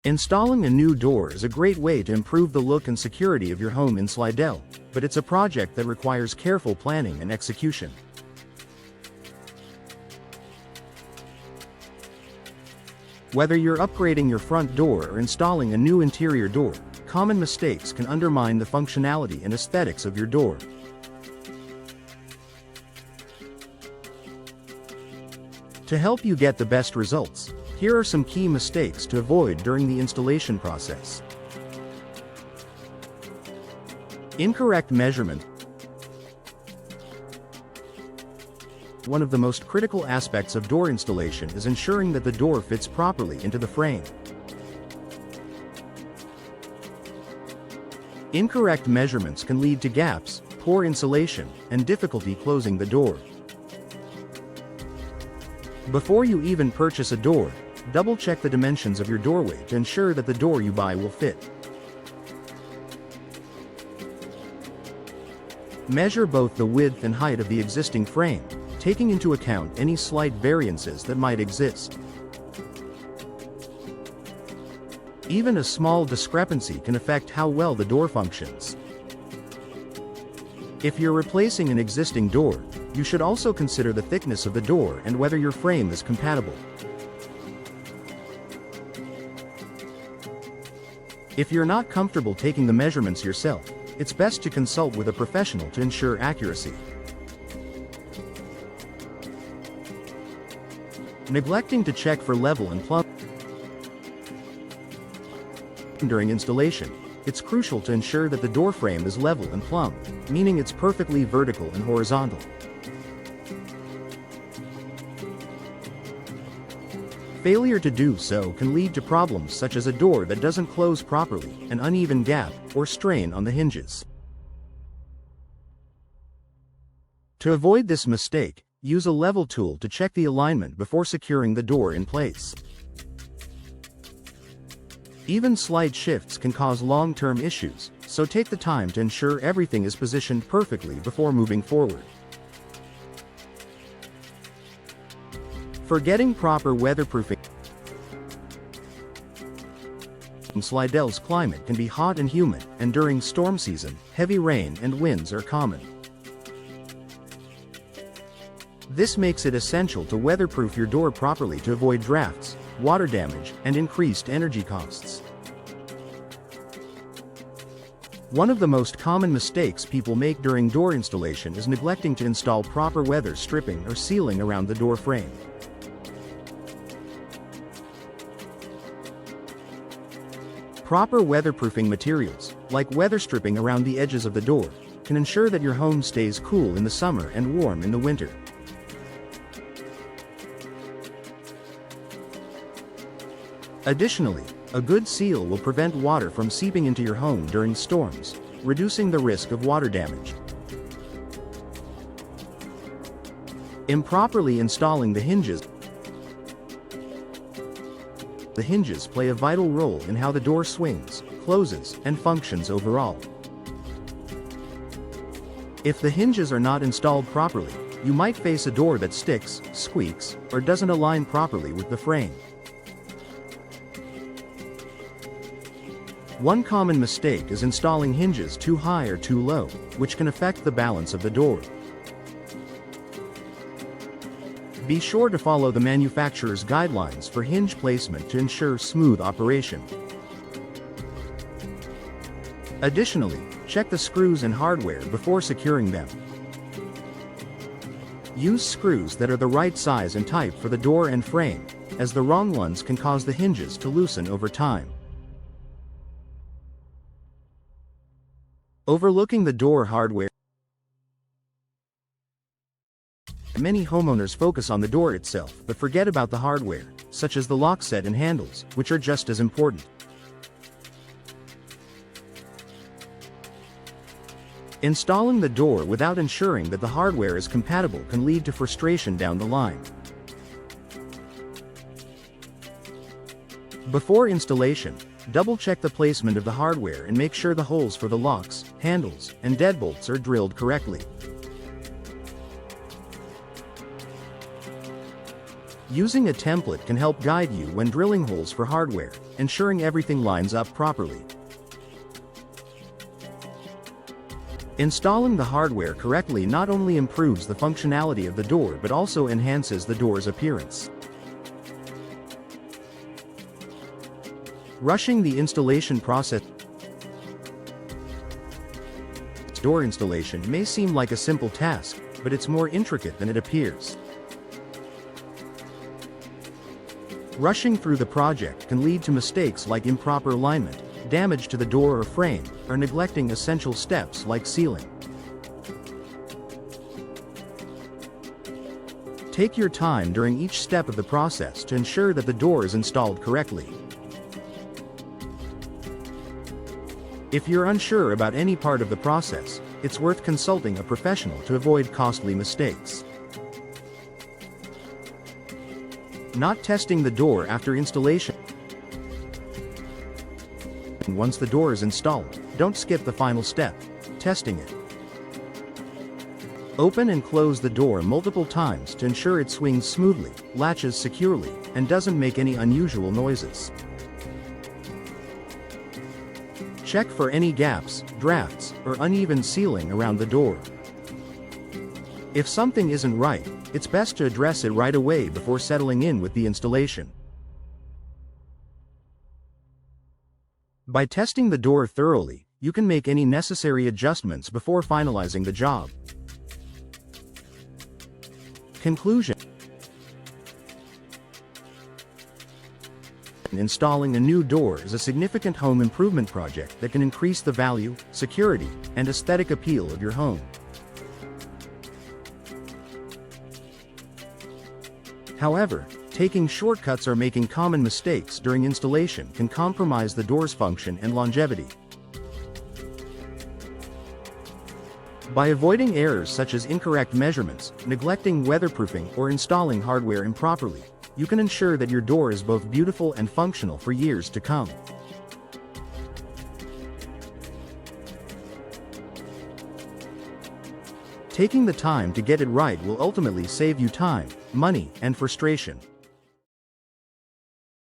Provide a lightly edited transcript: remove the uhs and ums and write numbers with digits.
Installing a new door is a great way to improve the look and security of your home in Slidell, but it's a project that requires careful planning and execution. Whether you're upgrading your front door or installing a new interior door, common mistakes can undermine the functionality and aesthetics of your door. To help you get the best results, here are some key mistakes to avoid during the installation process. Incorrect measurement. One of the most critical aspects of door installation is ensuring that the door fits properly into the frame. Incorrect measurements can lead to gaps, poor insulation, and difficulty closing the door. Before you even purchase a door, double-check the dimensions of your doorway to ensure that the door you buy will fit. Measure both the width and height of the existing frame, taking into account any slight variances that might exist. Even a small discrepancy can affect how well the door functions. If you're replacing an existing door, you should also consider the thickness of the door and whether your frame is compatible. If you're not comfortable taking the measurements yourself, it's best to consult with a professional to ensure accuracy. Neglecting to check for level and plumb during installation, it's crucial to ensure that the door frame is level and plumb, meaning it's perfectly vertical and horizontal. Failure to do so can lead to problems such as a door that doesn't close properly, an uneven gap, or strain on the hinges. To avoid this mistake, use a level tool to check the alignment before securing the door in place. Even slight shifts can cause long-term issues, so take the time to ensure everything is positioned perfectly before moving forward. Forgetting proper weatherproofing. Slidell's climate can be hot and humid, and during storm season, heavy rain and winds are common. This makes it essential to weatherproof your door properly to avoid drafts, water damage, and increased energy costs. One of the most common mistakes people make during door installation is neglecting to install proper weather stripping or sealing around the door frame. Proper weatherproofing materials, like weather stripping around the edges of the door, can ensure that your home stays cool in the summer and warm in the winter. Additionally, a good seal will prevent water from seeping into your home during storms, reducing the risk of water damage. Improperly installing the hinges. The hinges play a vital role in how the door swings, closes, and functions overall. If the hinges are not installed properly, you might face a door that sticks, squeaks, or doesn't align properly with the frame. One common mistake is installing hinges too high or too low, which can affect the balance of the door. Be sure to follow the manufacturer's guidelines for hinge placement to ensure smooth operation. Additionally, check the screws and hardware before securing them. Use screws that are the right size and type for the door and frame, as the wrong ones can cause the hinges to loosen over time. Overlooking the door hardware. Many homeowners focus on the door itself but forget about the hardware, such as the lock set and handles, which are just as important. Installing the door without ensuring that the hardware is compatible can lead to frustration down the line. Before installation, double-check the placement of the hardware and make sure the holes for the locks, handles, and deadbolts are drilled correctly. Using a template can help guide you when drilling holes for hardware, ensuring everything lines up properly. Installing the hardware correctly not only improves the functionality of the door but also enhances the door's appearance. Rushing the installation process. Door installation may seem like a simple task, but it's more intricate than it appears. Rushing through the project can lead to mistakes like improper alignment, damage to the door or frame, or neglecting essential steps like sealing. Take your time during each step of the process to ensure that the door is installed correctly. If you're unsure about any part of the process, it's worth consulting a professional to avoid costly mistakes. Not testing the door after installation. Once the door is installed, don't skip the final step, testing it. Open and close the door multiple times to ensure it swings smoothly, latches securely, and doesn't make any unusual noises. Check for any gaps, drafts, or uneven sealing around the door. If something isn't right, it's best to address it right away before settling in with the installation. By testing the door thoroughly, you can make any necessary adjustments before finalizing the job. Conclusion. Installing a new door is a significant home improvement project that can increase the value, security, and aesthetic appeal of your home. However, taking shortcuts or making common mistakes during installation can compromise the door's function and longevity. By avoiding errors such as incorrect measurements, neglecting weatherproofing, or installing hardware improperly, you can ensure that your door is both beautiful and functional for years to come. Taking the time to get it right will ultimately save you time, money, and frustration.